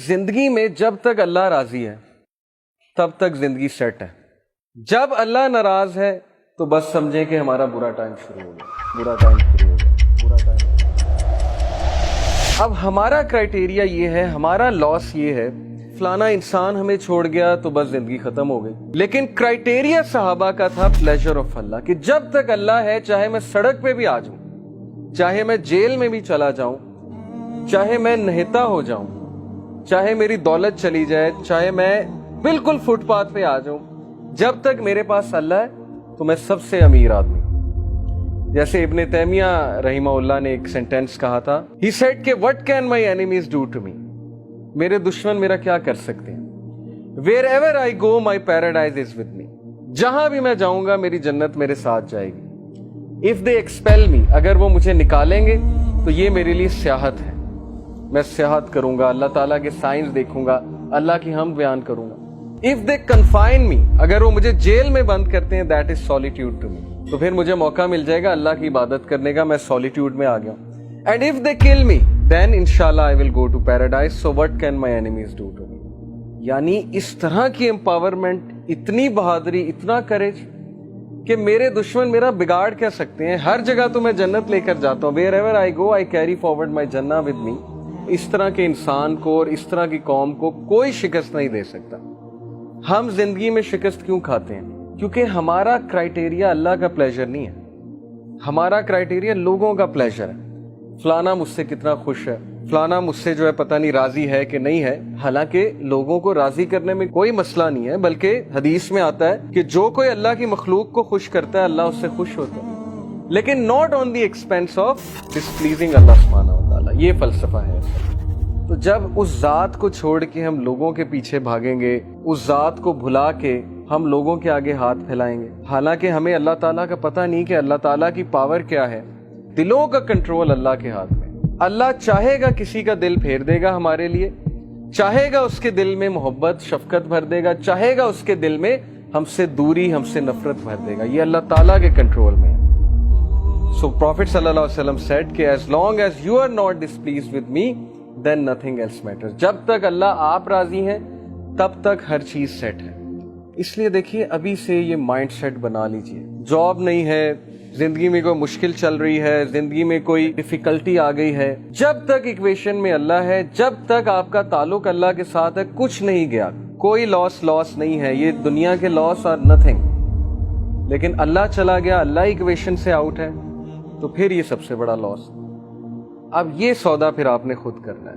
زندگی میں جب تک اللہ راضی ہے تب تک زندگی سیٹ ہے. جب اللہ ناراض ہے تو بس سمجھیں کہ ہمارا برا ٹائم شروع ہو گیا. اب ہمارا کرائٹیریا یہ ہے, ہمارا لاس یہ ہے, فلانا انسان ہمیں چھوڑ گیا تو بس زندگی ختم ہو گئی. لیکن کرائٹیریا صحابہ کا تھا پلیجر آف اللہ, کہ جب تک اللہ ہے چاہے میں سڑک پہ بھی آ جاؤں, چاہے میں جیل میں بھی چلا جاؤں, چاہے میں نہتا ہو جاؤں, چاہے میری دولت چلی جائے, چاہے میں بالکل فٹ پاتھ پہ آ جاؤں, جب تک میرے پاس اللہ ہے تو میں سب سے امیر آدمی. جیسے ابن تیمیہ رحمہ اللہ نے ایک سینٹینس کہا تھا, ہی سیڈ کہ what can my enemies do to me, میرے دشمن میرا کیا کر سکتے ہیں. wherever I go my paradise is with me, جہاں بھی میں جاؤں گا میری جنت میرے ساتھ جائے گی. if they expel me, اگر وہ مجھے نکالیں گے تو یہ میرے لیے سیاحت ہے, میں سیاحت کروں گا, اللہ تعالیٰ کے سائنس دیکھوں گا, اللہ کی حمد بیان کروں گا. if they confine me, اگر وہ مجھے جیل میں بند کرتے ہیں, that is solitude to me, تو پھر مجھے موقع مل جائے گا اللہ کی عبادت کرنے کا, میں سولیٹیوڈ میں آ گیا. and if they kill me then inshallah I will go to paradise, so what can my enemies do to me. یعنی اس طرح کی امپاورمنٹ, اتنی بہادری, اتنا کریج کہ میرے دشمن میرا بگاڑ کیا سکتے ہیں, ہر جگہ تو میں جنت لے کر جاتا ہوں. wherever I go I carry forward my jannah with me. اس طرح کے انسان کو اور اس طرح کی قوم کو کوئی شکست نہیں دے سکتا. ہم زندگی میں شکست کیوں کھاتے ہیں؟ کیونکہ ہمارا کرائٹیریا اللہ کا پلیجر نہیں ہے, ہمارا کرائٹیریا لوگوں کا پلیجر ہے. فلانا مجھ سے کتنا خوش ہے, فلانا مجھ سے جو ہے پتہ نہیں راضی ہے کہ نہیں ہے. حالانکہ لوگوں کو راضی کرنے میں کوئی مسئلہ نہیں ہے, بلکہ حدیث میں آتا ہے کہ جو کوئی اللہ کی مخلوق کو خوش کرتا ہے اللہ اس سے خوش ہوتا ہے, لیکن not on the expense of displeasing اللہ سبحانہ و تعالیٰ. یہ فلسفہ ہے. تو جب اس ذات کو چھوڑ کے ہم لوگوں کے پیچھے بھاگیں گے, اس ذات کو بھلا کے ہم لوگوں کے آگے ہاتھ پھیلائیں گے, حالانکہ ہمیں اللہ تعالیٰ کا پتہ نہیں کہ اللہ تعالیٰ کی پاور کیا ہے. دلوں کا کنٹرول اللہ کے ہاتھ میں. اللہ چاہے گا کسی کا دل پھیر دے گا ہمارے لیے, چاہے گا اس کے دل میں محبت شفقت بھر دے گا, چاہے گا اس کے دل میں ہم سے دوری ہم سے نفرت بھر دے گا. یہ اللہ تعالیٰ کے کنٹرول میں ہے. So Prophet صلی اللہ علیہ وسلم said کہ as long as you are not displeased with me then nothing else matters. جب تک اللہ آپ راضی ہیں تب تک ہر چیز سیٹ ہے. اس لیے دیکھیے ابھی سے یہ مائنڈ سیٹ بنا لیجئے. جاب نہیں ہے, زندگی میں کوئی مشکل چل رہی ہے, زندگی میں کوئی ڈیفیکلٹی آ گئی ہے, جب تک ایکویشن میں اللہ ہے, جب تک آپ کا تعلق اللہ کے ساتھ ہے, کچھ نہیں گیا, کوئی لاس نہیں ہے. یہ دنیا کے لاس آر نتھنگ. لیکن اللہ چلا گیا, اللہ ایکویشن سے آؤٹ ہے, تو پھر یہ سب سے بڑا لاس. اب یہ سودا پھر آپ نے خود کرنا ہے.